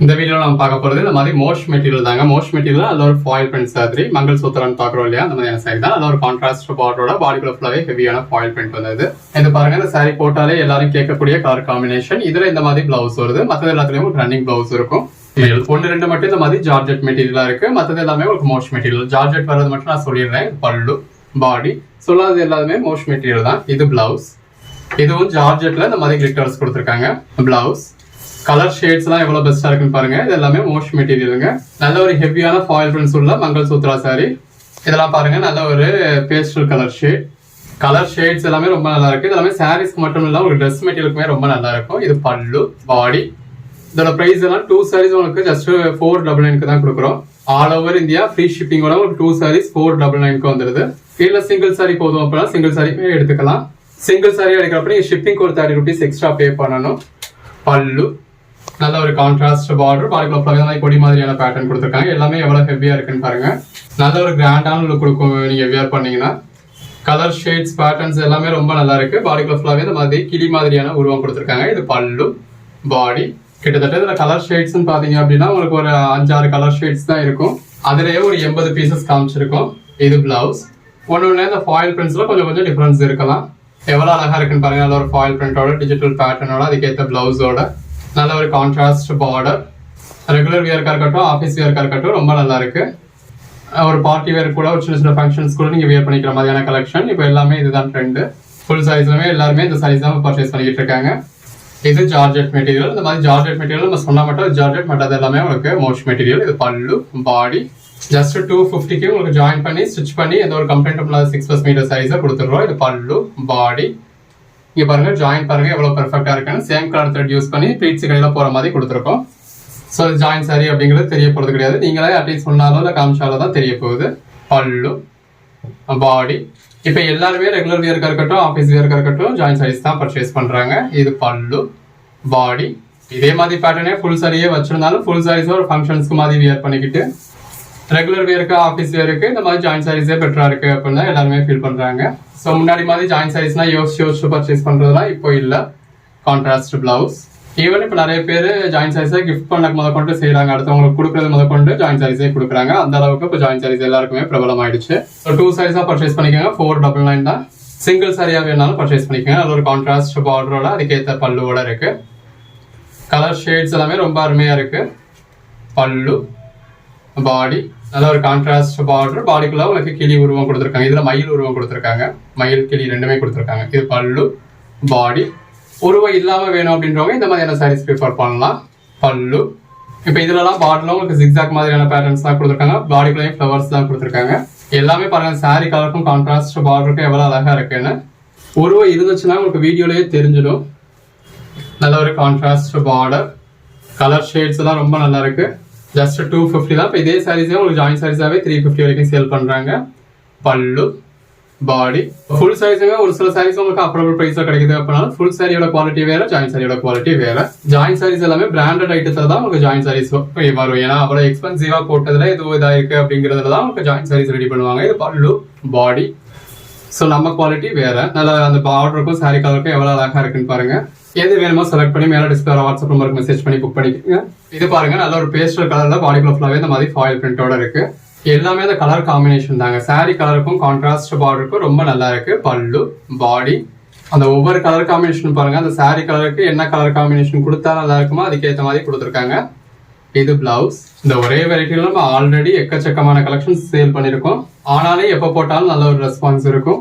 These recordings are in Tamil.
இந்த வீடியோல நம்ம பார்க்க போறது இந்த மாதிரி மோஷ் மெட்டீரியல் தாங்க. மோஷ் மெட்டீரியல் அதுல ஒரு ஃபாயில் பிரிண்ட் சாரி மங்கள் சூத்திரன் பாக்குறோம் இல்லையா, அந்த மாதிரியான சாரி தான். அதுல ஒரு கான்ட்ராஸ்ட் பார்டரோட பாடிக்குள்ள ஃபுல்லாவே ஹெவியான ஃபாயில் பிரிண்ட் வந்தது. இது பாருங்க, இந்த சாரி போட்டாலே எல்லாரும் கேட்கக்கூடிய கலர் காம்பினேஷன். இதுல இந்த மாதிரி பிளவுஸ் வருது. மற்றது எல்லாத்துலயும் ரன்னிங் பிளவுஸ் இருக்கும். ஒன்று ரெண்டு மட்டும் இந்த மாதிரி ஜார்ஜெட் மெட்டீரியலா இருக்கு. மற்றது எல்லாமே ஒரு மோஷ் மெட்டீரியல். ஜார்ஜெட் வர்றது மட்டும் நான் சொல்லிடுறேன். பல்லு, பாடி சொல்லாதது எல்லாமே மோஷ் மெட்டீரியல் தான். இது பிளவுஸ். இதுவும் ஜார்ஜெட்ல இந்த மாதிரி கிளிட்டர்ஸ் கொடுத்துருக்காங்க. பிளவுஸ் கலர் ஷேட்ஸ் எல்லாம் எவ்வளவு பெஸ்டா இருக்குன்னு பாருங்க. இது எல்லாமே மோஷ் மெட்டீரியலுங்க. நல்ல ஒரு ஹெவியான ஃபாயில் பிரிண்ட்ஸ் உள்ள மங்கள் சூத்ரா சாரி. இதெல்லாம் பாருங்க, நல்ல ஒரு pastel colour shade. Colour shades எல்லாமே ரொம்ப நல்லா இருக்கு. இதெல்லாமே சாரீஸ்க்கு மட்டும் இல்ல, ஒரு ட்ரெஸ் மெட்டீரியலுக்குமே ரொம்ப நல்லா இருக்கும். இது பல்லு, பாடி. இதோட பிரைஸ் எல்லாம் 2 sarees உங்களுக்கு ஜஸ்ட் 499 தான் கொடுக்குறோம். ஆல் ஓவர் இந்தியா ஃப்ரீ ஷிப்பிங்கோட உங்களுக்கு 2 sarees 499 வந்துருது. இல்ல சிங்கிள் சாரி போதும் அப்படின்னா சிங்கிள் சாரியுமே எடுத்துக்கலாம். சிங்கிள் சாரி எடுக்கிறப்ப நீங்க ஷிப்பிங் ஒரு 30 rupees எக்ஸ்ட்ரா பே பண்ணணும். பல்லு நல்ல ஒரு கான்ட்ராஸ்ட் பார்டர், பாடிக்குள்ள கொடி மாதிரியான பேட்டர்ன் கொடுத்துருக்காங்க. எல்லாமே எவ்வளவு ஹெவியா இருக்குன்னு பாருங்க. நல்ல ஒரு கிராண்டான லுக் கொடுக்கும் நீங்க வியர் பண்ணீங்கன்னா. கலர் ஷேட்ஸ் பேட்டர்ன்ஸ் எல்லாமே ரொம்ப நல்லா இருக்கு. பாடிக்குள்ள ஃபுல்லாவே இந்த மாதிரி கிளி மாதிரியான உருவம் கொடுத்துருக்காங்க. இது பல்லு, பாடி. கிட்டத்தட்ட இதுல கலர் ஷேட்ஸ் பாத்தீங்க அப்படின்னா உங்களுக்கு ஒரு 5-6 கலர் ஷேட்ஸ் தான் இருக்கும். அதுலயே ஒரு 80 பீசஸ் காமிச்சிருக்கும். இது பிளவுஸ். ஒன்னு இந்த ஃபாயில் பிரிண்ட்ஸ்ல கொஞ்சம் கொஞ்சம் டிஃபரன்ஸ் இருக்கலாம். எவ்வளவு அழகா இருக்குன்னு பாருங்க. நல்ல ஒரு ஃபாயில் பிரிண்டோட, டிஜிட்டல் பேட்டர்னோட, அதுக்கேற்ற பிளவுஸோட, நல்ல ஒரு கான்ட்ராஸ்ட் பார்டர். ரெகுலர் வியர்க்கா இருக்கட்டும், ஆஃபீஸ் வியர்க்கா இருக்கட்டும், ரொம்ப நல்லா இருக்கு. ஒரு பார்ட்டி வேர் கூட, ஒரு சின்ன சின்ன ஃபங்க்ஷன்ஸ் கூட நீங்க வியர் பண்ணிக்கிற மாதிரியான கலெக்ஷன். இப்போ எல்லாமே இதுதான் ட்ரெண்ட். ஃபுல் சாரீஸ்லுமே எல்லாருமே இந்த சாரீஸ் தான் பர்ச்சேஸ் பண்ணிக்கிட்டு இருக்காங்க. இது ஜார்ஜெட் மெட்டீரியல். இந்த மாதிரி ஜார்ஜெட் மெட்டீரியல் நம்ம சொன்னா மட்டும் ஜார்ஜெட், மற்றது எல்லாமே உங்களுக்கு மோஷ் மெட்டீரியல். இது பல்லு, பாடி. ஜஸ்ட் 250க்கு உங்களுக்கு ஜாயின் பண்ணி ஸ்டிச் பண்ணி எந்த ஒரு கம்ப்ளைண்ட் இல்லாத 6+ மீட்டர் சைஸை கொடுத்துருவோம். இது பல்லு, பாடி. இங்க பாருங்க, ஜாயின் பாருங்க எவ்வளவு பெர்ஃபெக்டா இருக்குன்னு. சேம் கலர் த்ரெட் யூஸ் பண்ணி ப்ளீட்ஸ் கையில போற மாதிரி கொடுத்துருக்கோம். ஸோ ஜாயின் சாரி அப்படிங்கிறது தெரிய போறது கிடையாது. நீங்களே அட்லீஸ்ட் சொன்னாலும் இல்லை காமிச்சாலும் தான் தெரிய போகுது. பல்லு, பாடி. இப்போ எல்லாருமே ரெகுலர் வியர்க்கா இருக்கட்டும், ஆஃபீஸ் வியர்க்கா இருக்கட்டும், ஜாயின் சாரீஸ் தான் பர்ச்சேஸ் பண்றாங்க. இது பல்லு, பாடி. இதே மாதிரி பேட்டர்னே ஃபுல் சாரியே வச்சிருந்தாலும் ஃபுல் சாரீஸ் ஒரு ஃபங்க்ஷன்ஸ்க்கு மாதிரி வியர் பண்ணிக்கிட்டு, ரெகுலர் வியருக்கு, ஆஃபீஸ் வியருக்கு இந்த மாதிரி ஜாயின் சாரீஸே பெட்டரா இருக்கு அப்படின்னு தான் எல்லாருமே ஃபீல் பண்றாங்க. ஸோ முன்னாடி மாதிரி ஜாயின் சாரீஸ்னா யோசிச்சு பர்ச்சேஸ் பண்றதுலாம் இப்போ இல்ல. Contrast blouse. ஈவன் இப்போ நிறைய பேர் ஜாயின் சாரீஸை கிஃப்ட் பண்ண முதற்கொண்டு செய்யறாங்க. அடுத்தவங்களுக்கு கொடுக்கறது முதற்கொண்டு ஜாயின் சாரீஸே கொடுக்குறாங்க. அந்த அளவுக்கு இப்போ ஜாயின் சாரீஸ் எல்லாருக்குமே பிரபலம் ஆயிடுச்சு. ஸோ 2 sarees பர்ச்சேஸ் பண்ணிக்கோங்க. 499 தான். சிங்கிள் சாரியா வேணாலும் பர்ச்சேஸ் பண்ணிக்கோங்க. அது ஒரு கான்ட்ராஸ்ட் பார்டரோட, அதுக்கேற்ற பல்லுவோட இருக்கு. கலர் ஷேட்ஸ் எல்லாமே ரொம்ப அருமையா இருக்கு. பல்லு, பாடி. நல்ல ஒரு கான்ட்ராஸ்ட் பார்டர். பாடிக்குள்ள உங்களுக்கு கிளி உருவம் கொடுத்துருக்காங்க. இதுல மயில் உருவம் கொடுத்துருக்காங்க. மயில், கிளி ரெண்டுமே கொடுத்துருக்காங்க. இது பல்லு, பாடி. உருவம் இல்லாம வேணும் அப்படின்றவங்க இந்த மாதிரியான சாரீஸ் ப்ரிஃபர் பண்ணலாம். பல்லு. இப்போ இதுலலாம் பார்டர்ல உங்களுக்கு ஜிக்ஸாக் மாதிரியான பேட்டர்ன்ஸ் தான் கொடுத்துருக்காங்க. பாடிக்குள்ளேயும் ஃப்ளவர்ஸ் தான் கொடுத்துருக்காங்க. எல்லாமே பாருங்க, சாரி கலருக்கும் கான்ட்ராஸ்ட் பார்டருக்கும் எவ்வளவு அழகா இருக்குன்னு. உருவம் இருந்துச்சுன்னா உங்களுக்கு வீடியோலயே தெரிஞ்சிடும். நல்ல ஒரு கான்ட்ராஸ்ட் பார்டர். கலர் ஷேட்ஸ் எல்லாம் ரொம்ப நல்லா இருக்கு. ஜஸ்ட் 250 தான். இப்போ இதே சாரீஸே உங்களுக்கு ஜாயின் சாரீஸாவே 350 வரைக்கும் சேல் பண்றாங்க. பல்லு, பாடி. ஃபுல் சாரீஸுமே ஒரு சில சாரீஸ் உங்களுக்கு அஃபோர்டபுள் பிரைஸ்ல கிடைக்குது அப்படின்னாலும் ஃபுல் சாரியோட குவாலிட்டி வேற, ஜாயின் சாரியோட குவாலிட்டி வேற. ஜாயின் சாரீஸ் எல்லாமே பிராண்டட் ஐட்டத்துல தான் உங்களுக்கு ஜாயின் சாரீஸ் வரும். ஏன்னா அவ்வளவு எக்ஸ்பென்சிவா போட்டதுல இது இதா இருக்கு அப்படிங்கறதுல தான் உங்களுக்கு ஜாயின் சாரீஸ் ரெடி பண்ணுவாங்க. இது பல்லு, பாடி. ஸோ நம்ம குவாலிட்டி வேற. நல்ல அந்த பார்டருக்கும் சாரி கலருக்கும் எவ்வளவு அழகா இருக்குன்னு பாருங்க. எது வேணுமோ செலக்ட் பண்ணி மேல டிஸ்பிளே வாட்ஸ்அப் நம்பருக்கு மெசேஜ் பண்ணி புக் பண்ணிக்கோங்க. இது பாருங்க, நல்ல ஒரு பேஸ்டல் கலர்ல பாடிக்குள்ள ஃபுல்லாவே இந்த மாதிரி ஃபாயில் பிரிண்டோட இருக்கு. எல்லாமே அந்த கலர் காம்பினேஷன் தாங்க. சாரி கலருக்கும் கான்ட்ராஸ்ட் பார்டருக்கும் ரொம்ப நல்லா இருக்கு. பல்லு, பாடி. அந்த ஒவ்வொரு கலர் காம்பினேஷன் பாருங்க. அந்த சாரி கலருக்கு என்ன கலர் காம்பினேஷன் கொடுத்தா நல்லா இருக்குமோ அதுக்கேற்ற மாதிரி கொடுத்துருக்காங்க. இது பிளவுஸ். இந்த ஒரே வெரைட்டில நம்ம ஆல்ரெடி எக்கச்சக்கமான கலெக்ஷன்ஸ் சேல் பண்ணிருக்கோம். ஆனாலே எப்ப போட்டாலும் நல்ல ஒரு ரெஸ்பான்ஸ் இருக்கும்.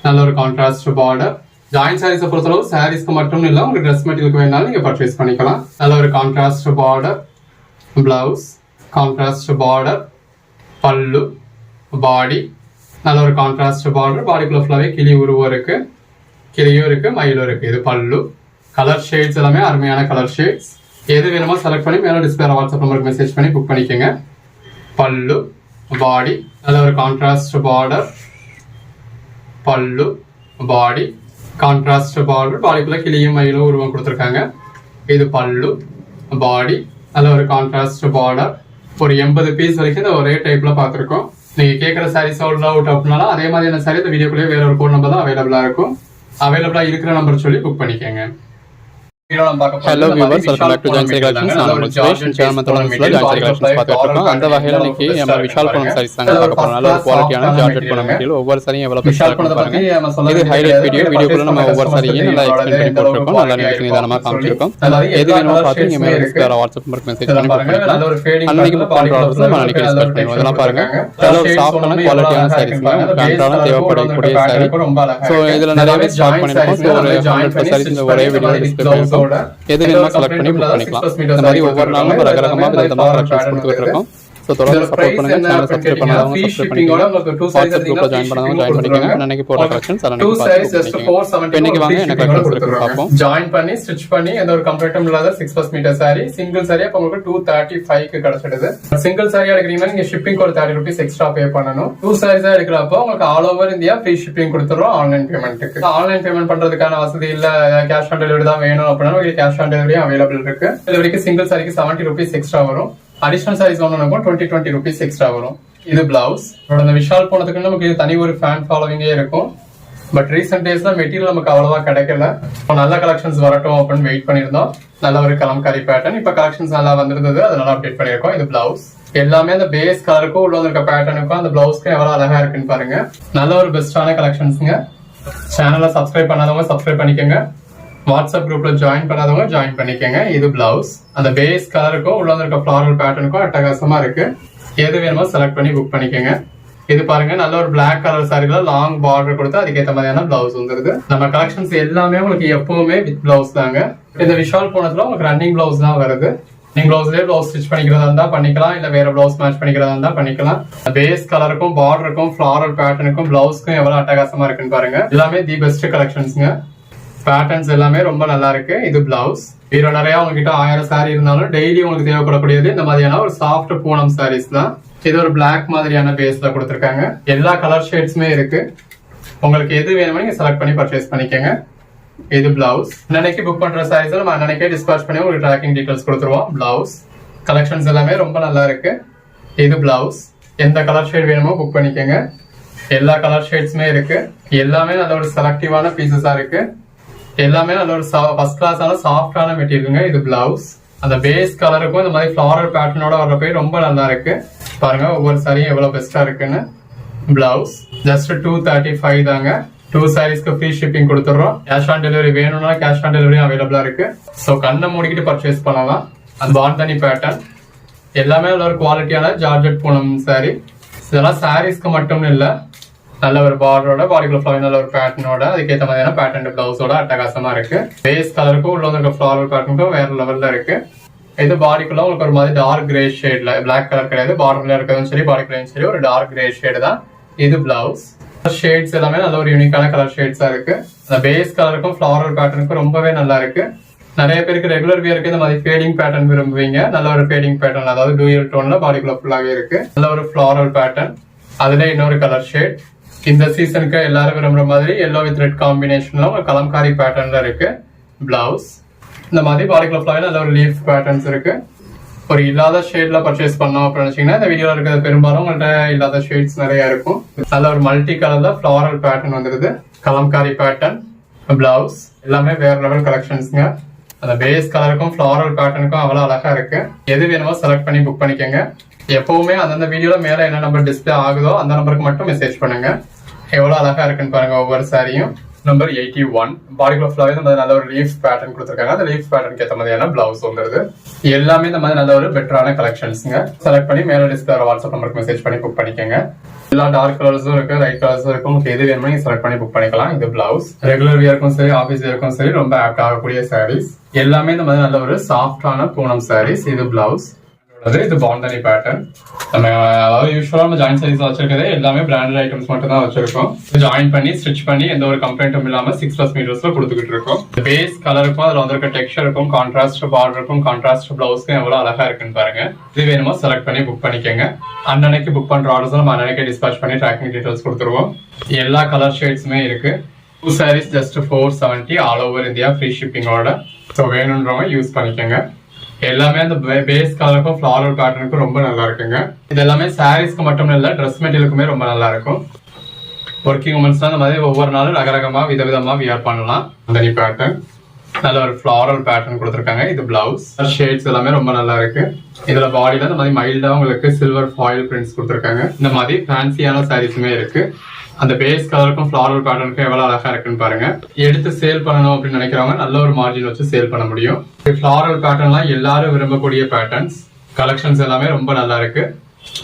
நல்ல ஒரு கான்ட்ராஸ்ட் பார்டர். ஜாயின் சாரீஸை பொறுத்தளவு சாரீஸ்க்கு மட்டும் இல்லை, உங்களுக்கு ட்ரெஸ் மெட்டீரியலுக்கு வேணாலும் நீங்க பர்ச்சேஸ் பண்ணிக்கலாம். நல்ல ஒரு contrast border, blouse, contrast border, pallu, பாடி. நல்ல ஒரு கான்ட்ராஸ்ட் பார்டர். பாடிக்குள்ள ஃபுல்லாவே கிளி உருவம் இருக்கு. கிளியும் இருக்கு, மயிலும் இருக்கு. இது பல்லு. கலர் ஷேட்ஸ் எல்லாமே அருமையான கலர் ஷேட்ஸ். எது வேணுமோ செலக்ட் பண்ணி மேல டிஸ்பிளே வாட்ஸ்அப் நம்பருக்கு மெசேஜ் பண்ணி புக் பண்ணிக்கோங்க. பல்லு, பாடி. நல்ல ஒரு கான்ட்ராஸ்ட் பார்டர், பல்லு, பாடி. Contrast border. பாடிக்குள்ள கிளியும் மயிலும் உருவம் கொடுத்துருக்காங்க. இது பல்லு, பாடி. நல்ல ஒரு கான்ட்ராஸ்ட் பார்டர். ஒரு 80 பீஸ் வரைக்கும் இந்த ஒரே டைப்ல பார்த்துருக்கோம். நீங்க கேட்குற சாரி சோல்ட் அவுட் அப்படின்னாலும் அதே மாதிரியான சாரி இந்த வீடியோக்குள்ளேயே வேற ஒரு கோட் நம்பர் தான் அவைலபிளா இருக்கும். அவைலபிளா இருக்கிற நம்பர் சொல்லி புக் பண்ணிக்கோங்க. Hello viewers, welcome back to Giant Saree Collections. நான் உங்கள் சுரேஷ் சேனல் மத்தளம்ஸ்ல Giant Saree Collections பார்த்துட்டு இருக்கோம். அந்த வகையில இன்னைக்கு நம்ம விஷால் பூனம் sarees தாங்க பார்க்க போறோம். நல்ல ஒரு குவாலிட்டியான ஜார்ஜெட் பூனம் மெட்டீரியல். ஒவ்வொரு சாரியும் எவ்வளவு பெருசா இருக்கு பாருங்க. இது ஹைலைட் வீடியோக்குள்ள நம்ம ஒவ்வொரு சாரியும் நல்லா எக்ஸ்பிளைன் பண்ணி போட்டுருக்கோம். நல்லா நீங்க நிதானமா காமிச்சிருக்கோம். எது வேணுமோ பார்த்து நீங்க மேல டிஸ்பிளே வாட்ஸ்அப் நம்பருக்கு மெசேஜ் பண்ணி பாருங்க. அன்னைக்கு புக் பண்றவங்க நம்ம அன்னைக்கு டிஸ்கஸ் பண்ணுவோம். அதெல்லாம் பாருங்க. நல்ல ஒரு சாஃப்ட்டான குவாலிட்டியான sarees தான். கண்டான தேவைப்படக்கூடிய saree. சோ இதுல நிறையவே ஸ்டாக் பண்ணிருக்கோம். சோ ஒரு 100 sarees இந்த ஒரே வீடியோல டிஸ்ப்ளே பண்ணிருக்கோம். எது வேணுமோ செலக்ட் பண்ணி புக் பண்ணிக்கலாம். இந்த மாதிரி ஒவ்வொரு நாளும் ரகரகமா விதமா கலெக்ஷன்ஸ் கொடுத்துட்டு இருக்கோம். சோ தொடர்ந்து சப்போர்ட் பண்ணுங்க. சேனலை சப்ஸ்கிரைப் பண்ணாதவங்க சப்ஸ்கிரைப் பண்ணிக்கோங்க. வாட்ஸ்அப் குரூப்ல ஜாயின் பண்ணாதவங்க ஜாயின் பண்ணிக்கோங்க. அன்னைக்கு போற கலெக்ஷன்ஸ் அன்னைக்கு பார்த்து இன்னைக்கு வாங்க என்ன கலெக்ஷன்ஸ் இருக்குன்னு பாப்போம். ஜாயின் பண்ணி ஸ்டிட்ச் பண்ணி எந்த ஒரு கம்ப்ளீட்டும் இல்லாத 6+ மீட்டர் saree சிங்கிள் saree அப்ப உங்களுக்கு 235 க்கு கிடைச்சிடுது. சிங்கிள் saree எடுக்கிறீங்கன்னா நீங்க ஷிப்பிங் ஒரு 30 ரூபீஸ் எக்ஸ்ட்ரா பே பண்ணனும். 2 sarees எடுக்கிறப்போ உங்களுக்கு all over India free shipping கொடுத்துறோம் ஆன்லைன் பேமெண்ட்க்கு. ஆன்லைன் பேமெண்ட் பண்றதுக்கான வசதி இல்ல, கேஷ் ஆன் டெலிவரி தான் வேணும் அப்படினா உங்களுக்கு கேஷ் ஆன் டெலிவரி அவேலபிள் இருக்கு. டெலிவரிக்கு சிங்கிள் sareeக்கு 70 ரூபீஸ் எக்ஸ்ட்ரா வரும். அடிஷனல் sarees வாங்கணும்னா 20 ரூபீஸ் எக்ஸ்ட்ரா வரும். இது பிளவுஸ். இந்த விஷால் போனதுக்கு நமக்கு தனி ஒரு ஃபேன் ஃபாலோவிங்கே இருக்கும். பட் ரீசெண்ட் டேஸ்ல மெட்டீரியல் நமக்கு அவ்வளவா கிடைக்கல. நல்ல கலெக்ஷன்ஸ் வரட்டும் அப்படின்னு வெயிட் பண்ணிருந்தோம். நல்ல ஒரு கலம்காரி பேட்டர்ன். இப்ப கலெக்ஷன்ஸ் நல்லா வந்திருந்தது, அதனால அப்டேட் பண்ணிருக்கோம். இது பிளவுஸ். எல்லாமே அந்த பேஸ் கலருக்கும் உள்ள இருக்க பேட்டர்னுக்கும் அந்த பிளவுஸ்க்கும் எவ்வளவு அழகா இருக்குன்னு பாருங்க. நல்ல ஒரு பெஸ்டான கலெக்ஷன்ஸ்ங்க. சேனலை சப்ஸ்கிரைப் பண்ணாதவங்க சப்ஸ்கிரைப் பண்ணிக்கோங்க. வாட்ஸ்அப் குரூப்ல ஜாயின் பண்ணாதவங்க ஜாயின் பண்ணிக்கோங்க. இது பிளவுஸ். அந்த பேஸ் கலருக்கும் உள்ள இருக்க ஃபிளாரல் பேட்டர்னுக்கும் அட்டகாசமா இருக்கு. எது வேணுமோ செலக்ட் பண்ணி புக் பண்ணிக்கோங்க. இது பாருங்க, நல்ல ஒரு பிளாக் கலர் சாரில லாங் பார்டர் கொடுத்து அதுக்கேற்ற மாதிரியான பிளவுஸ் வந்துருது. நம்ம கலெக்ஷன்ஸ் எல்லாமே உங்களுக்கு எப்பவுமே வித் பிளவுஸ் தாங்க. இந்த விஷால் போனதுல உங்களுக்கு ரன்னிங் பிளவுஸ் தான் வருது. நீங்க பிளவுஸ்லயே பிளவுஸ் ஸ்டிச் பண்ணிக்கிறதா இருந்தா பண்ணிக்கலாம், இல்ல வேற பிளவுஸ் மேட்ச் பண்ணிக்கிறதா இருந்தா பண்ணிக்கலாம். பேஸ் கலருக்கும் பார்டருக்கும் ஃபிளாரல் பேட்டர்னுக்கும் பிளவுஸ்க்கும் எவ்வளவு அட்டகாசமா இருக்குன்னு பாருங்க. எல்லாமே தி பெஸ்ட் கலெக்ஷன்ஸ்ங்க. பேட்டர்ன்ஸ் எல்லாமே ரொம்ப நல்லா இருக்கு. இது பிளவுஸ். வீர நிறைய உங்ககிட்ட 1000 saree இருந்தாலும் டெய்லி உங்களுக்கு தேவைப்படக்கூடியது இந்த மாதிரியான ஒரு சாஃப்ட் பூனம் sarees தான். இது ஒரு பிளாக் மாதிரியான பேஸ்ல கொடுத்திருக்காங்க. எல்லா கலர் ஷேட்ஸுமே இருக்கு. உங்களுக்கு எது வேணுமோ நீங்க செலக்ட் பண்ணி பர்ச்சேஸ் பண்ணிக்கோங்க. இது பிளவுஸ். அன்னைக்கு புக் பண்ற sarees நம்ம அன்னைக்கே டிஸ்பாச் பண்ணி உங்களுக்கு ட்ராக்கிங் டீடைல்ஸ் கொடுத்துருவோம். பிளவுஸ் கலெக்ஷன்ஸ் எல்லாமே ரொம்ப நல்லா இருக்கு. இது பிளவுஸ். எந்த கலர் ஷேட் வேணுமோ புக் பண்ணிக்கோங்க. எல்லா கலர் ஷேட்ஸுமே இருக்கு. எல்லாமே நல்ல ஒரு செலக்டிவான பீசஸா இருக்கு. எல்லாமே நல்ல ஒரு ஃபர்ஸ்ட் கிளாஸான சாஃப்டான மெட்டீரியலுங்க. இது பிளவுஸ். அந்த பேஸ் கலருக்கும் இந்த மாதிரி ஃபிளாரல் பேட்டர்னோட வர்றப்ப ரொம்ப நல்லா இருக்கு. பாருங்க ஒவ்வொரு சாரியும் எவ்வளவு பெஸ்டா இருக்குன்னு. பிளவுஸ் ஜஸ்ட் 235 தாங்க. 2 sareesக்கு ஃப்ரீ ஷிப்பிங் கொடுத்துறோம். கேஷ் ஆன் டெலிவரி வேணும்னா கேஷ் ஆன் டெலிவரி அவைலபிளா இருக்கு. சோ கண்ணை மூடிக்கிட்டு பர்ச்சேஸ் பண்ணலாம். அந்த பாந்தனி பேட்டர்ன் எல்லாமே நல்ல ஒரு குவாலிட்டியான ஜார்ஜெட் பூனம் சாரி. இதெல்லாம் சாரீஸ்க்கு மட்டும் இல்ல, நல்ல ஒரு பார்டரோட பாடிக்குள்ள ஃபிளவர் நல்ல ஒரு பேட்டர்னோட அதுக்கேற்ற மாதிரியான பேட்டர்ன் பிளவுஸோட அட்டகாசமா இருக்கு. பேஸ் கலருக்கும் உள்ள இருக்க ஃபிளாரல் பேட்டர்னுக்கும் வேற லெவல்ல இருக்கு. இது பாடிக்குள்ள உங்களுக்கு ஒரு மாதிரி டார்க் கிரே ஷேட்ல, பிளாக் கலர் கிடையாது, பார்டர்ல இருக்கிறதும் சரி பாடிக்குள்ளயும் சரி ஒரு டார்க் கிரே ஷேடு தான். இது பிளவுஸ். ஷேட்ஸ் எல்லாமே நல்ல ஒரு யூனிக்கான கலர் ஷேட்ஸா இருக்கு. அந்த பேஸ் கலருக்கும் ஃபிளாரல் பேட்டர்னுக்கும் ரொம்பவே நல்லா இருக்கு. நிறைய பேருக்கு ரெகுலர் வியருக்கு இந்த மாதிரி ஃபேடிங் பேட்டர்ன் விரும்புவீங்க. நல்ல ஒரு ஃபேடிங் பேட்டர்ன், அதாவது டூயல் டோன்ல பாடிக்குள்ள ஃபுல்லாவே இருக்கு. நல்ல ஒரு ஃபிளாரல் பேட்டர்ன், அதுல இன்னொரு கலர் ஷேட். இந்த சீசனுக்கு எல்லாரும் விரும்புற மாதிரி எல்லோ வித் ரெட் காம்பினேஷன்ல ஒரு கலம்காரி பேட்டர்ன்ல இருக்கு. பிளவுஸ். இந்த மாதிரி பாடிக்குள்ள ஃபுல்லாவே நல்ல ஒரு லீஃப் பேட்டர்ன்ஸ் இருக்கு. ஒரு இல்லாத ஷேட்ல பர்ச்சேஸ் பண்ணோம் அப்படின்னு நினைச்சீங்கன்னா இந்த வீடியோல இருக்கிறது பெரும்பாலும் உங்கள்ட்ட இல்லாத ஷேட்ஸ் நிறைய இருக்கும். நல்ல ஒரு மல்டி கலர்ல ஃபிளாரல் பேட்டர்ன் வந்துருது. கலம்காரி பேட்டர்ன். பிளவுஸ் எல்லாமே வேற லெவல் கலெக்ஷன்ஸ்ங்க. அந்த பேஸ் கலருக்கும் ஃபிளாரல் பேட்டர்னுக்கும் அவ்வளவு அழகா இருக்கு. எது வேணுமோ செலக்ட் பண்ணி புக் பண்ணிக்கோங்க. எப்பவுமே அந்தந்த வீடியோல மேல என்ன நம்பர் டிஸ்பிளே ஆகுதோ அந்த நம்பருக்கு மட்டும் மெசேஜ் பண்ணுங்க. எவ்வளவு அழகா இருக்குன்னு பாருங்க ஒவ்வொரு சாரியும். நம்பர் 81 பாடிக்குள்ள ஃபுல்லாவே நல்ல ஒரு லீஃப் பேட்டர்ன் கொடுத்துருக்காங்க. அந்த லீஃப் பேட்டர்னுக்கு ஏற்ற மாதிரியான பிளவுஸ் வந்துருது. எல்லாமே இந்த மாதிரி நல்ல ஒரு பெட்டரான கலெக்ஷன்ஸ்ங்க. செலக்ட் பண்ணி மேல டிஸ்பிளே வாட்ஸ்அப் நம்பருக்கு மெசேஜ் பண்ணி புக் பண்ணிக்கோங்க. எல்லா டார்க் கலர்ஸும் இருக்கு, லைட் கலர்ஸும் இருக்கு. உங்களுக்கு எது வேணுமோ நீங்க செலக்ட் பண்ணி புக் பண்ணிக்கலாம். இது பிளவுஸ். ரெகுலர் வியருக்கும் சரி ஆபீஸ் வியருக்கும் சரி ரொம்ப ஆப்ட் ஆகக்கூடிய சாரீஸ். எல்லாமே இந்த மாதிரி நல்ல ஒரு சாஃப்டான பூனம் சாரீஸ். இது பிளவுஸ். இது பாந்தனி பேட்டர்ன். நம்ம அதாவது யூஸ்வலா நம்ம ஜாயின் சைஸ் வச்சிருக்கதே எல்லாமே பிராண்டட் ஐட்டம்ஸ் மட்டும் தான் வச்சிருக்கோம். ஜாயின் பண்ணி ஸ்டிச் பண்ணி எந்த ஒரு கம்ப்ளைண்ட்டும் இல்லாம 6+ மீட்டர்ஸ்ல கொடுத்துக்கிட்டு இருக்கோம். பேஸ் கலருக்கும் அதுல வந்திருக்க டெக்ஸ்சருக்கும் கான்ட்ராஸ்ட் பார்டருக்கும் கான்ட்ராஸ்ட் பிளவுஸ்க்கும் எவ்வளவு அழகா இருக்குன்னு பாருங்க. இது வேணுமோ செலக்ட் பண்ணி புக் பண்ணிக்கோங்க. அன்னன்னைக்கு புக் பண்ற ஆர்டர்ஸ் நம்ம அன்னன்னைக்கு டிஸ்பாச் பண்ணி ட்ராக்கிங் டீடைல்ஸ் கொடுத்துருவோம். எல்லா கலர் ஷேட்ஸுமே இருக்கு. 2 sarees just 470 all over India free ஷிப்பிங்கோட. ஸோ வேணுன்றவங்க யூஸ் பண்ணிக்கோங்க. எல்லாமே அந்த பேஸ் கலருக்கும் ஃபிளாரல் பேட்டர்னுக்கும் ரொம்ப நல்லா இருக்குங்க. இது எல்லாமே சாரீஸ்க்கு மட்டும் இல்ல, ட்ரெஸ் மெட்டீரியலுக்குமே ரொம்ப நல்லா இருக்கும். ஒர்க்கிங் உமன்ஸ் அந்த மாதிரி ஒவ்வொரு நாளும் ரகரகமா விதவிதமா வியர் பண்ணலாம். அந்த பேட்டர்ன் நல்ல ஒரு ஃபிளாரல் பேட்டர்ன் கொடுத்துருக்காங்க. இது பிளவுஸ். ஷேட்ஸ் எல்லாமே ரொம்ப நல்லா இருக்கு. இதுல பாடியில இந்த மாதிரி மைல்டா உங்களுக்கு சில்வர் ஃபாயில் பிரிண்ட்ஸ் கொடுத்துருக்காங்க. இந்த மாதிரி ஃபேன்சியான சாரீஸுமே இருக்கு. அந்த பேஸ் கலருக்கும் ஃபிளாரல் பேட்டர்னுக்கும் எவ்வளவு அழகா இருக்குன்னு பாருங்க. எடுத்து சேல் பண்ணணும் அப்படின்னு நினைக்கிறவங்க நல்ல ஒரு மார்ஜின் வச்சு சேல் பண்ண முடியும். ஃபிளாரல் பேட்டர்ன்லாம் எல்லாரும் விரும்பக்கூடிய பேட்டர்ன்ஸ். கலெக்ஷன்ஸ் எல்லாமே ரொம்ப நல்லா இருக்கு.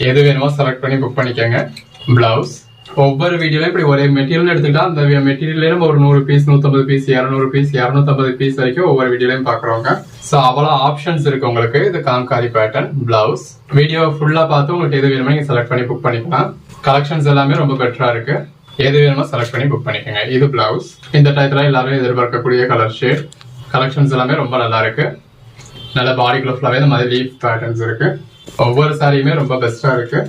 எது வேணுமோ செலக்ட் பண்ணி புக் பண்ணிக்கோங்க. பிளவுஸ் ஒவ்வொரு வீடியோலயும் இப்படி ஒரே மெட்டீரியல் எடுத்துக்கிட்டா அந்த மெட்டீரியல்ல நம்ம ஒரு 100 பீஸ் 150 பீஸ் 200 பீஸ் 250 பீஸ் வரைக்கும் ஒவ்வொரு வீடியோலயும் பாக்குறோங்க. சோ அவ்வளவு ஆப்ஷன்ஸ் இருக்கு உங்களுக்கு. இது காம்காரி பேட்டர்ன் பிளவுஸ். வீடியோ ஃபுல்லா பார்த்து உங்களுக்கு எது வேணுமோ நீங்க செலக்ட் பண்ணி புக் பண்ணிக்கலாம். கலெக்ஷன்ஸ் எல்லாமே ரொம்ப பெட்டரா இருக்கு. எது வேணுமோ செலக்ட் பண்ணி புக் பண்ணிக்கோங்க. இது பிளவுஸ். இந்த டயத்துல எல்லாரும் எதிர்பார்க்கக்கூடிய கலர் ஷேட். கலெக்ஷன்ஸ் எல்லாமே ரொம்ப நல்லா இருக்கு. நல்ல பாடிக்குள்ள ஃபுல்லாவே இந்த மாதிரி லீஃப் பேட்டர்ன்ஸ் இருக்கு. ஒவ்வொரு சாரியுமே ரொம்ப பெஸ்டா இருக்கு.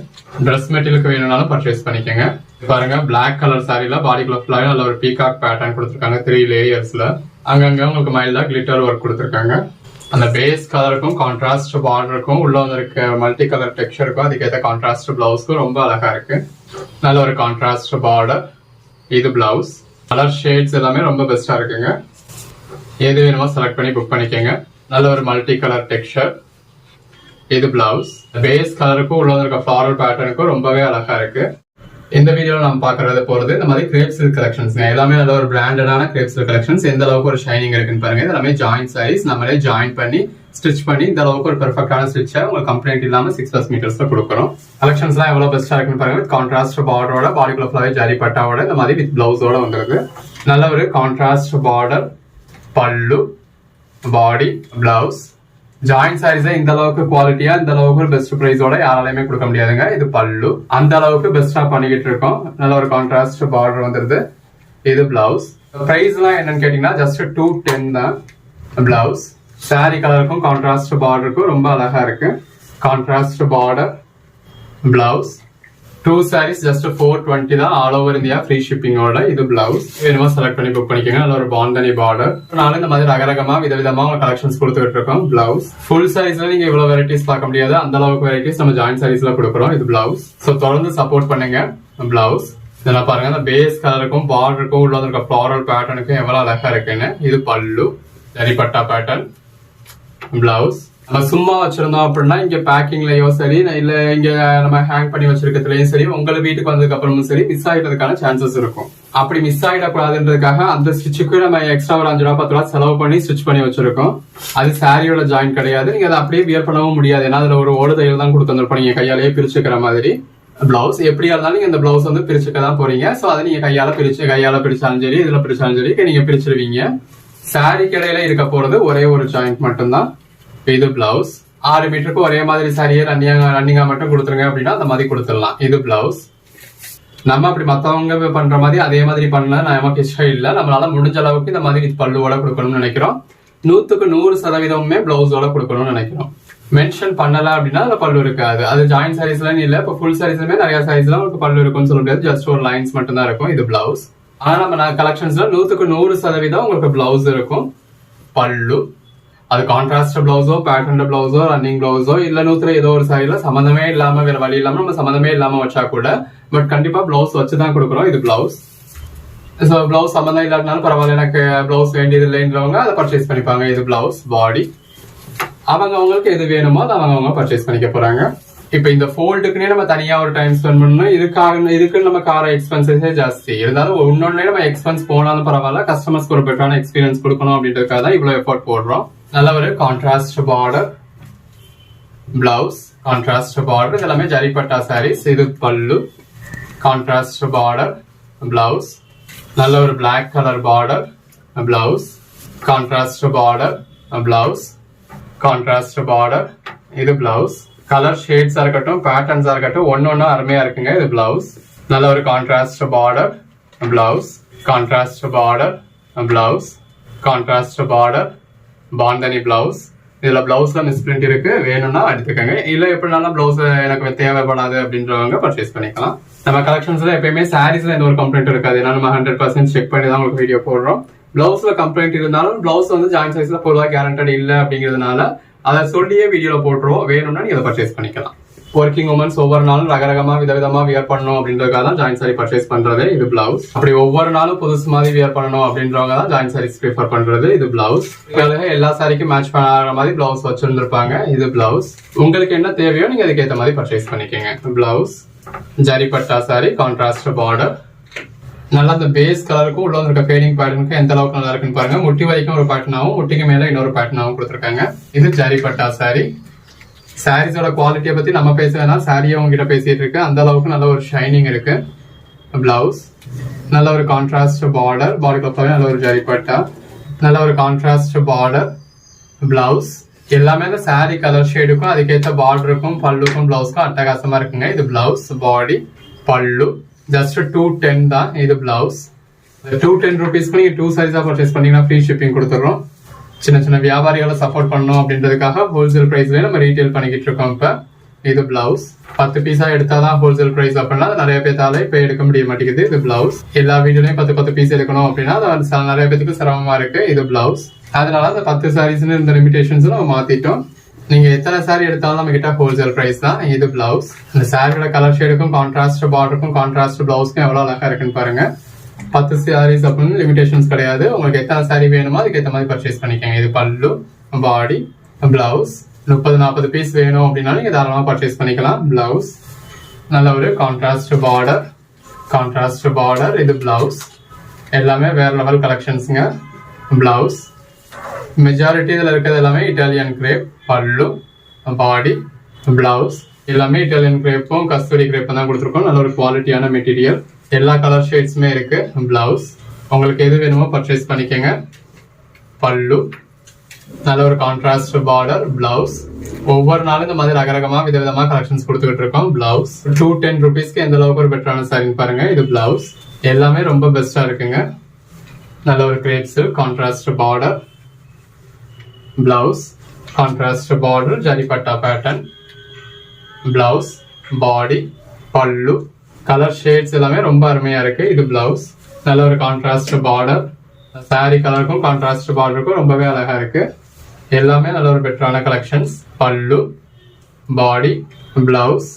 ட்ரெஸ் மெட்டீரியலுக்கு வேணும்னாலும் பர்ச்சேஸ் பண்ணிக்கோங்க. பாருங்க பிளாக் கலர் சாரில பாடிக்குள்ள ஃபுல்லாவே நல்ல ஒரு பீகாக் பேட்டர்ன் கொடுத்துருக்காங்க. 3 லேயர்ஸ்ல அங்கங்க உங்களுக்கு மைல்டா கிளிட்டர் ஒர்க் கொடுத்துருக்காங்க. அந்த பேஸ் கலருக்கும் கான்ட்ராஸ்ட் பார்டருக்கும் உள்ள வந்திருக்க மல்டி கலர் டெக்ஸ்சருக்கும் அதுக்கேற்ற கான்ட்ராஸ்ட் பிளவுஸ்க்கும் ரொம்ப அழகா இருக்கு. நல்ல ஒரு கான்ட்ராஸ்ட் பார்டர். இது பிளவுஸ். கலர் ஷேட்ஸ் எல்லாமே ரொம்ப பெஸ்டா இருக்குங்க. எது வேணுமோ செலக்ட் பண்ணி புக் பண்ணிக்கோங்க. நல்ல ஒரு மல்டி கலர் டெக்ஸ்சர். இது பிளவுஸ். பேஸ் கலருக்கும் உள்ள வந்திருக்க ஃபிளாரல் பேட்டர்னுக்கும் ரொம்பவே அழகா இருக்கு. இந்த வீடியோல நம்ம பாக்குறது போறது இந்த மாதிரி கிரேப் சில்க் கலெக்ஷன்ஸ். எல்லாமே நல்ல ஒரு பிராண்டடான கிரேப் சில்க் கலெக்ஷன்ஸ். எந்த அளவுக்கு ஒரு ஷைனிங் இருக்குன்னு பாருங்க. எல்லாமே ஜாயிண்ட் சாரீஸ். நம்மளே ஜாயின் பண்ணி ஸ்டிச் பண்ணி இந்த அளவுக்கு ஒரு பெர்ஃபெக்டான ஸ்டிச்சா உங்களுக்கு கம்ப்ளைண்ட் இல்லாம 6+ மீட்டர்ஸ்ல கொடுக்குறோம். கலெக்ஷன்ஸ் எல்லாம் எவ்வளவு பெஸ்டா இருக்குன்னு பாருங்க. வித் கான்ட்ராஸ்ட் பார்டரோட பாடிக்குள்ள ஃபுல்லாவே ஜரி பட்டாவோட இந்த மாதிரி வித் பிளவுஸோட வந்துருக்கு. நல்ல ஒரு contrast border, pallu, body, blouse. Joint saris இந்த அளவுக்கு குவாலிட்டியா இந்த அளவுக்கு பெஸ்ட் பிரைஸோட யாராலையுமே கொடுக்க முடியாதுங்க. இது பல்லு. அந்த அளவுக்கு பெஸ்டா பண்ணிக்கிட்டு இருக்கோம். நல்ல ஒரு கான்ட்ராஸ்ட் பார்டர் வந்துருது. இது பிளவுஸ். பிரைஸ் எல்லாம் என்னன்னு கேட்டீங்கன்னா ஜஸ்ட் 210 தான் பிளவுஸ். சாரி கலருக்கும் கான்ட்ராஸ்ட் பார்டருக்கும் ரொம்ப அழகா இருக்கு. Contrast border, blouse. 2 sarees just 420 தான். ஆல் ஓவர் இந்தியா ஃப்ரீ ஷிப்பிங்கோட. இது பிளவுஸ். வேணுமா செலக்ட் பண்ணி புக் பண்ணிக்கோங்க. நல்ல ஒரு பாந்தனி பார்டர். நானும் இந்த மாதிரி ரகரகமா விதவிதமா கலெக்ஷன்ஸ் கொடுத்துட்டு இருக்கோம். பிளவுஸ். ஃபுல் சாரீஸ்ல நீங்க இவ்வளவு வெரைட்டிஸ் பார்க்க முடியாது. அந்த அளவுக்கு வெரைட்டிஸ் நம்ம ஜாயின் சாரீஸ்ல கொடுக்குறோம். இது பிளவுஸ். சோ தொடர்ந்து சப்போர்ட் பண்ணுங்க. பிளவுஸ். இதெல்லாம் பாருங்க. அந்த பேஸ் கலருக்கும் பார்டருக்கும் உள்ள இருக்க ஃபிளாரல் பேட்டர்னுக்கும் எவ்வளவு அழகா இருக்குன்னு. இது பல்லு, சரிப்பட்டா பேட்டர்ன், பிளவுஸ். நம்ம சும்மா வச்சிருந்தோம் அப்படின்னா இங்க பேக்கிங்லயோ சரி இல்ல இங்க நம்ம ஹேங் பண்ணி வச்சிருக்கிறதுலயும் சரி உங்களை வீட்டுக்கு வந்ததுக்கு அப்புறமும் சரி மிஸ் ஆயிட்டதுக்கான சான்சஸ் இருக்கும். அப்படி மிஸ் ஆயிடக்கூடாதுன்றதுக்காக அந்த ஸ்டிச்சுக்கு நம்ம எக்ஸ்ட்ரா ஒரு 5 ரூபா 10 ரூபா செலவு பண்ணி ஸ்டிச் பண்ணி வச்சிருக்கோம். அது சாரியோட ஜாயின் கிடையாது. நீங்க அதை அப்படியே வியர் பண்ணவும் முடியாது. ஏன்னா அதுல ஒரு ஓடு தையல் தான் கொடுத்து வந்திருப்போம். நீங்க கையாலேயே பிரிச்சுக்கிற மாதிரி. பிளவுஸ் எப்படியா இருந்தாலும் நீங்க இந்த பிளவுஸ் வந்து பிரிச்சுக்க தான் போறீங்க. சோ அதை நீங்க கையால பிரிச்சாலும் சரி இதுல பிரிச்சாலும் சரி நீங்க பிரிச்சிருவீங்க. சாரி கடையில இருக்க போறது ஒரே ஒரு ஜாயிண்ட் மட்டும்தான். இது பிளவுஸ். 6 மீட்டருக்கு ஒரே மாதிரி சாரியை ரன்னிங்கா மட்டும் கொடுத்துருங்க அப்படின்னா அந்த மாதிரி கொடுத்துடலாம். இது பிளவுஸ். நம்ம அப்படி மத்தவங்க பண்ற மாதிரி அதே மாதிரி பண்ணல நமக்கு இஷ்டம் இல்ல. நம்மளால முடிஞ்ச அளவுக்கு இந்த மாதிரி பல்லுவோட கொடுக்கணும்னு நினைக்கிறோம். 100க்கு 100% பிளவுஸோட கொடுக்கணும்னு நினைக்கிறோம். மென்ஷன் பண்ணல அப்படின்னா அதுல பல்லு இருக்காது. அது ஜாயின் சாரீஸ்ல இல்ல. இப்ப ஃபுல் சாரீஸ்லயுமே நிறைய சாரீஸ்ல உங்களுக்கு பல்லு இருக்கும்னு சொல்ல முடியாது. ஜஸ்ட் ஒரு லைன்ஸ் மட்டும் தான் இருக்கும். இது பிளவுஸ். ஆனா நம்ம கலெக்ஷன்ஸ்ல 100க்கு 100% உங்களுக்கு பிளவுஸ் இருக்கும். பல்லு. அது கான்ட்ராஸ்ட் பிளவுஸோ பேட்டர்ன் பிளவுஸோ ரன்னிங் பிளவுஸோ இல்ல 100ல ஏதோ ஒரு சாரில சம்பந்தமே இல்லாம வேற வழி இல்லாம நம்ம சம்பந்தமே இல்லாம வச்சா கூட பட் கண்டிப்பா பிளவுஸ் வச்சுதான் கொடுக்குறோம். இது பிளவுஸ். சோ பிளவுஸ் சம்பந்தம் இல்லாட்டினாலும் பரவாயில்ல எனக்கு பிளவுஸ் வேண்டியது இல்லைன்றவங்க அதை பர்ச்சேஸ் பண்ணிப்பாங்க. இது பிளவுஸ். பாடி. அவங்களுக்கு எது வேணுமோ அதை அவங்க பர்ச்சேஸ் பண்ணிக்க போறாங்க. இப்ப இந்த ஃபோல்டுக்குனே நம்ம தனியா ஒரு டைம் ஸ்பெண்ட் பண்ணணும். இதுக்கு நம்ம கார எக்ஸ்பென்சஸே ஜாஸ்தி இருந்தாலும் இன்னொன்னு நம்ம எக்ஸ்பென்ஸ் போனாலும் பரவாயில்ல கஸ்டமர்ஸ்க்கு ஒரு பெட்டரான எக்ஸ்பீரியன்ஸ் கொடுக்கணும் அப்படின்றதுக்காக தான் இவ்வளவு எஃபோர்ட் போடுறோம். நல்ல ஒரு contrast border, blouse, contrast border. எல்லாமே ஜரிப்பட்டா சாரீஸ். இது பல்லு, கான்ட்ராஸ்ட் பார்டர், பிளவுஸ். நல்ல ஒரு black colour border, blouse, contrast border, blouse, contrast border. இது பிளவுஸ். கலர் ஷேட்ஸா இருக்கட்டும் பேட்டர்ன்ஸா இருக்கட்டும் ஒன்னொன்னும் அருமையா இருக்குங்க. இது பிளவுஸ். நல்ல ஒரு contrast border, blouse, contrast border, blouse, contrast border, bandhani blouse. இதுல பிளவுஸ்ல மிஸ்பிரிண்ட் இருக்கு. வேணும்னா எடுத்துக்கோங்க. இல்ல எப்படினாலும் பிளவுஸ் எனக்கு தேவைப்படாது அப்படின்றவங்க பர்ச்சேஸ் பண்ணிக்கலாம். நம்ம கலெக்ஷன்ஸ்ல எப்பயுமே சாரீஸ்ல எந்த ஒரு கம்ப்ளைண்ட் இருக்காது. ஏன்னா நம்ம 100% செக் பண்ணி தான் உங்களுக்கு வீடியோ போடுறோம். பிளவுஸ்ல கம்ப்ளைண்ட் இருந்தாலும் பிளவுஸ் வந்து ஜாயின் சைஸ்ல பொதுவாக கேரண்டட் இல்ல அப்படிங்கிறதுனால அதை சொல்லியே வீடியோல போட்டுருவோம். வேணும்னா நீங்க அதை பர்ச்சேஸ் பண்ணிக்கலாம். ஒர்க்கிங் உமன்ஸ் ஒவ்வொரு நாளும் ரகரகமா விதவிதமா வியர் பண்ணணும் அப்படின்றதுக்காக தான் ஜாயின் சாரி பர்ச்சேஸ் பண்றது. இது பிளவுஸ். அப்படி ஒவ்வொரு நாளும் புதுசு மாதிரி வியர் பண்ணணும் அப்படின்றவங்க தான் ஜாயின் சாரீஸ் ப்ரிஃபர் பண்றது. இது பிளவுஸ். எல்லா சாரிக்கும் மேட்ச் பண்ணாத மாதிரி பிளவுஸ் வச்சிருந்திருப்பாங்க. இது பிளவுஸ். உங்களுக்கு என்ன தேவையோ நீங்க அதுக்கு ஏற்ற மாதிரி பர்ச்சேஸ் பண்ணிக்கோங்க. பிளவுஸ் ஜரி பட்டா சாரி, கான்ட்ராஸ்ட் பார்டர். நல்லா அந்த பேஸ் கலருக்கும் உள்ள இருக்க ஃபேடிங் பேட்டர்னுக்கும் எந்த அளவுக்கு நல்லா இருக்குன்னு பாருங்க. முட்டி வரைக்கும் ஒரு பேட்டர்னாவும் முட்டிக்கு மேல இன்னொரு பேட்டர்னாவும் கொடுத்துருக்காங்க. இது ஜரி பட்டா சாரி. சாரீஸோட குவாலிட்டியை பத்தி நம்ம பேசுறதுனா சாரியை உங்ககிட்ட பேசிட்டு இருக்கு. அந்த அளவுக்கு நல்ல ஒரு ஷைனிங் இருக்கு. பிளவுஸ் நல்ல ஒரு கான்ட்ராஸ்ட் பார்டர், பாடி கலர் நல்ல ஒரு ஜரி பட்டா, நல்ல ஒரு கான்ட்ராஸ்ட் பார்டர். பிளவுஸ் எல்லாமே அந்த சாரி கலர் ஷேடுக்கும் அதுக்கேற்ற பார்டருக்கும் பல்லுக்கும் பிளவுஸ்க்கும் அட்டகாசமா இருக்குங்க. இது பிளவுஸ், பாடி, பல்லு. ஜஸ்ட் 210 தான் இது பிளவுஸ். 210 rupeesக்கு நீங்க 2 சாரீஸா பர்ச்சேஸ் பண்ணீங்கன்னா ஃப்ரீ ஷிப்பிங் கொடுத்துறோம். சின்ன சின்ன வியாபாரிகளை சப்போர்ட் பண்ணணும் அப்படின்றதுக்காக ஹோல்சேல் பிரைஸ்ல நம்ம ரீட்டைல் பண்ணிக்கிட்டு இருக்கோம். இப்ப இது பிளவுஸ் 10 பீஸா எடுத்தாதான் ஹோல்சேல் பிரைஸ் அப்படின்னா அது நிறைய பேர்த்தால இப்ப எடுக்க முடிய மாட்டேங்குது. இது பிளவுஸ். எல்லா வீடியோலயும் 10 பீஸ் எடுக்கணும் அப்படின்னா அது நிறைய பேருக்கு சிரமமா இருக்கு. இது பிளவுஸ். அதனால அந்த 10 சாரீஸ்னு இந்த லிமிடேஷன்ஸ் நம்ம மாத்திட்டோம். நீங்க எத்தனை சாரி எடுத்தாலும் நம்ம கிட்ட ஹோல்சேல் பிரைஸ் தான். இது பிளவுஸ். இந்த சாரியோட கலர் ஷேடுக்கும் கான்ட்ராஸ்ட் பார்டருக்கும் கான்ட்ராஸ்ட் பிளவுஸ்க்கும் எவ்வளவு அழகா இருக்குன்னு பாருங்க. 10 சாரீஸ் அப்படின்னு லிமிடேஷன்ஸ் கிடையாது. உங்களுக்கு எத்தனை சாரி வேணுமோ அதுக்கு ஏற்ற மாதிரி பர்ச்சேஸ் பண்ணிக்கோங்க. இது பல்லு, பாடி, பிளவுஸ். 30-40 பீஸ் வேணும் அப்படின்னா நீங்க தாராளமா பர்ச்சேஸ் பண்ணிக்கலாம். பிளவுஸ் நல்ல ஒரு கான்ட்ராஸ்ட் பார்டர், கான்ட்ராஸ்ட் பார்டர். இது பிளவுஸ். எல்லாமே வேற லெவல் கலெக்ஷன்ஸ்ங்க. பிளவுஸ் மெஜாரிட்டி இதுல இருக்கிறது எல்லாமே இட்டாலியன் கிரேப். பல்லு, பாடி, பிளவுஸ் எல்லாமே இட்டாலியன் கிரேப்பும் கஸ்தூரி கிரேப்பும் தான் கொடுத்துருக்கோம். நல்ல ஒரு குவாலிட்டியான மெட்டீரியல். எல்லா கலர் ஷேட்ஸுமே இருக்கு. பிளவுஸ் உங்களுக்கு எது வேணுமோ பர்ச்சேஸ் பண்ணிக்கோங்க. பல்லு நல்ல ஒரு கான்ட்ராஸ்ட் பார்டர். பிளவுஸ் ஒவ்வொரு நாளும் இந்த மாதிரி ரகரகமா விதவிதமா கலெக்ஷன்ஸ் கொடுத்துக்கிட்டு இருக்கோம். பிளவுஸ் 210 rupeesக்கு எந்த அளவுக்கு ஒரு பெட்டரான சாரின்னு பாருங்க. இது பிளவுஸ். எல்லாமே ரொம்ப பெஸ்டா இருக்குங்க. நல்ல ஒரு crepes, contrast border. Blouse contrast border, zari பட்டா pattern. Blouse, body, pallu. Colour shades எல்லாமே ரொம்ப அருமையா இருக்கு. இது பிளவுஸ். நல்ல ஒரு கான்ட்ராஸ்ட் பார்டர். சாரி கலருக்கும் கான்ட்ராஸ்ட் பார்டருக்கும் ரொம்பவே அழகா இருக்கு. எல்லாமே நல்ல ஒரு பெட்டரான கலெக்ஷன்ஸ். பல்லு, பாடி, பிளவுஸ்.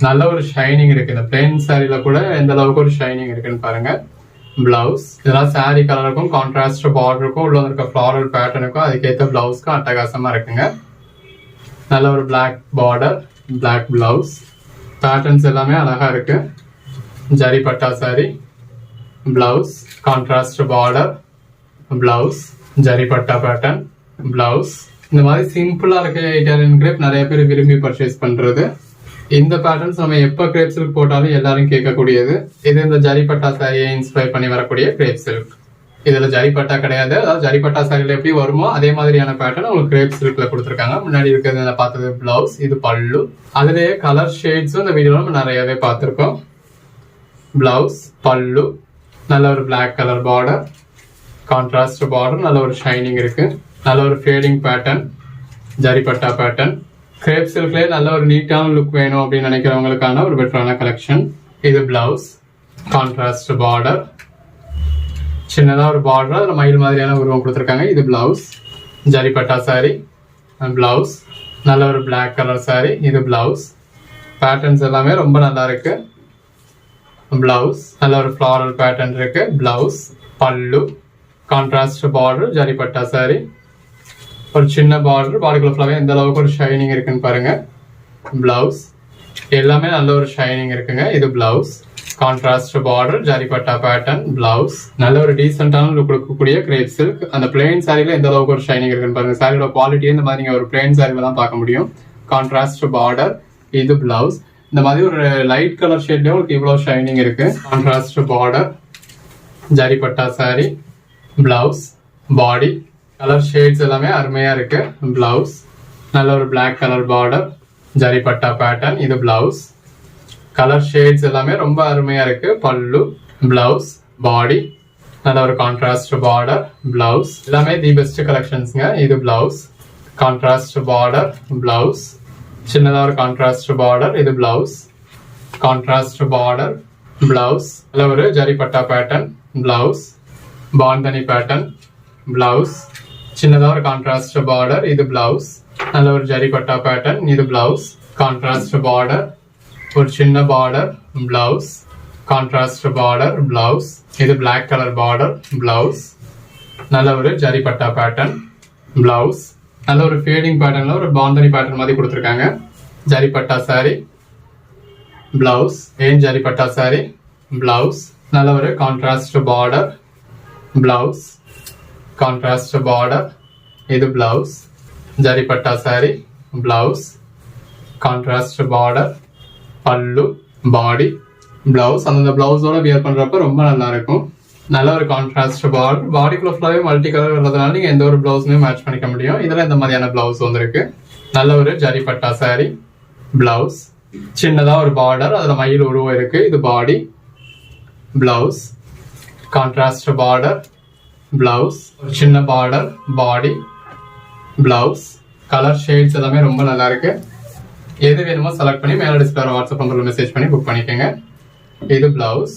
நல்ல ஒரு ஷைனிங் இருக்கு. இந்த பிளெயின் சாரில கூட எந்த அளவுக்கு ஒரு ஷைனிங் இருக்குன்னு பாருங்க. பிளவுஸ் இதெல்லாம் சாரி கலருக்கும் கான்ட்ராஸ்ட் பார்டருக்கும் உள்ள இருக்க ஃபிளாரல் பேட்டர்னுக்கும் அதுக்கேற்ற பிளவுஸ்க்கும் அட்டகாசமா இருக்குங்க. நல்ல ஒரு black border, black blouse. Patterns எல்லாமே அழகா இருக்கு. ஜரி பட்டா sari. Blouse contrast border, blouse zari பட்டா பேட்டர்ன், பிளவுஸ். இந்த மாதிரி சிம்பிளா இருக்க இட்டாலியன் கிரேப் நிறைய பேர் விரும்பி பர்ச்சேஸ் பண்றது. இந்த பேட்டர்ன்ஸ் நம்ம எப்ப கிரேப் சில்க் போட்டாலும் எல்லாரும் கேட்கக்கூடியது. இது இந்த ஜரிபட்டா சாரியை இன்ஸ்பயர் பண்ணி வரக்கூடிய கிரேப் சில்க். இதுல ஜரிபட்டா கிடையாது. அதாவது ஜரிபட்டா சாரியில எப்படி வருமோ அதே மாதிரியான பேட்டர்ன் உங்களுக்கு கிரேப் சில்க்ல கொடுத்துருக்காங்க. முன்னாடி இருக்கிறது பார்த்தது பிளவுஸ். இது பல்லு. அதுலயே கலர் ஷேட்ஸும் இந்த வீடியோல நம்ம நிறையவே பார்த்திருக்கோம். பிளவுஸ், பல்லு, நல்ல ஒரு black colour border, contrast border. நல்ல ஒரு ஷைனிங் இருக்கு. நல்ல ஒரு ஃபேடிங் பேட்டர்ன், ஜரிபட்டா பேட்டர்ன். கிரேப் சில்க்லயே நல்ல ஒரு நீட்டான லுக் வேணும் அப்படின்னு நினைக்கிறவங்களுக்கான ஒரு பெட்டரான கலெக்ஷன். இது பிளவுஸ், கான்ட்ராஸ்ட் பார்டர், சின்னதா ஒரு பார்டர், அதுல மயில் மாதிரியான உருவம் கொடுத்துருக்காங்க. இது பிளவுஸ், ஜரிபட்டா சாரி. பிளவுஸ் நல்ல ஒரு பிளாக் கலர் சாரி. இது பிளவுஸ். பேட்டர்ன்ஸ் எல்லாமே ரொம்ப நல்லா இருக்கு. பிளவுஸ் நல்ல ஒரு ஃபிளாரல் பேட்டர்ன் இருக்கு. பிளவுஸ், பல்லு, கான்ட்ராஸ்ட் பார்டர், ஜரிபட்டா சாரி. ஒரு சின்ன பார்டர், பாடிக்குள்ள ஃபுல்லாவே எந்த அளவுக்கு ஒரு ஷைனிங் இருக்குன்னு பாருங்க. பிளவுஸ் எல்லாமே நல்ல ஒரு ஷைனிங் இருக்குங்க. இது பிளவுஸ், கான்ட்ராஸ்ட் பார்டர், ஜரிபட்டா பேட்டர்ன். பிளவுஸ் நல்ல ஒரு டீசென்டான லுக் கொடுக்கக்கூடிய கிரேப் சில்க். அந்த பிளெயின் சாரில எந்த அளவுக்கு ஒரு ஷைனிங் இருக்குன்னு பாருங்க. சாரியோட குவாலிட்டி இந்த மாதிரி நீங்க ஒரு பிளெயின் சாரில தான் பார்க்க முடியும். Contrast border. இது பிளவுஸ். இந்த மாதிரி ஒரு லைட் கலர் ஷேட்லயே உங்களுக்கு இவ்வளவு ஷைனிங் இருக்கு. கான்ட்ராஸ்ட் பார்டர், ஜரிபட்டா sari. Blouse, body, colour shades எல்லாமே அருமையா இருக்கு. பிளவுஸ் நல்ல ஒரு பிளாக் கலர் பார்டர், ஜரிபட்டா பேட்டர்ன். இது பிளவுஸ். கலர் ஷேட்ஸ் எல்லாமே ரொம்ப அருமையா இருக்கு. பல்லு, பிளவுஸ், பாடி, நல்ல ஒரு கான்ட்ராஸ்ட் பார்டர். பிளவுஸ் எல்லாமே தி பெஸ்ட் கலெக்ஷன்ஸ்ங்க. இது பிளவுஸ், கான்ட்ராஸ்ட் பார்டர், பிளவுஸ், சின்னதா ஒரு கான்ட்ராஸ்ட் பார்டர். இது பிளவுஸ், கான்ட்ராஸ்ட் பார்டர், பிளவுஸ், நல்ல ஒரு ஜரிபட்டா pattern. Blouse, bandhani pattern. Blouse சின்னதா ஒரு கான்ட்ராஸ்ட் பார்டர். இது பிளவுஸ், நல்ல ஒரு ஜரிபட்டா பேட்டர்ன். இது பிளவுஸ், கான்ட்ராஸ்ட் பார்டர், ஒரு சின்ன border blouse, contrast border blouse, இது பிளாக் கலர் பார்டர் பிளவுஸ், நல்ல ஒரு ஜரிபட்டா பேட்டர்ன் பிளவுஸ், நல்ல ஒரு ஃபேடிங் பேட்டர்ன்ல ஒரு பாந்தனி பேட்டர்ன் மாதிரி கொடுத்துருக்காங்க. ஜரிபட்டா சாரி பிளவுஸ், ஏன் ஜரிபட்டா சாரி பிளவுஸ், நல்ல ஒரு contrast border blouse, contrast border, இது பிளவுஸ், ஜரிபட்டா sari blouse, contrast border, pallu, body, blouse. அந்த பிளவுஸோட வியர் பண்றப்ப ரொம்ப நல்லா இருக்கும். நல்ல ஒரு கான்ட்ராஸ்ட் பார்டர், பாடிக்குள்ள ஃபுல்லாவே மல்டி கலர் வர்றதுனால நீங்க எந்த ஒரு பிளவுஸுமே மேட்ச் பண்ணிக்க முடியும். இதுல இந்த மாதிரியான பிளவுஸ் வந்திருக்கு. நல்ல ஒரு ஜரிபட்டா சாரி பிளவுஸ், சின்னதா ஒரு பார்டர், அதுல மயில் உருவம் இருக்கு, இது பாடி பிளவுஸ், கான்ட்ராஸ்ட் பார்டர் பிளவுஸ், ஒரு சின்ன பார்டர் பாடி பிளவுஸ். கலர் ஷேட்ஸ் எல்லாமே ரொம்ப நல்லா இருக்கு. எது வேணுமோ செலக்ட் பண்ணி மேல டிஸ்பிளே வாட்ஸ்அப் நம்பர்ல மெசேஜ் பண்ணி புக் பண்ணிக்கோங்க. இது பிளவுஸ்.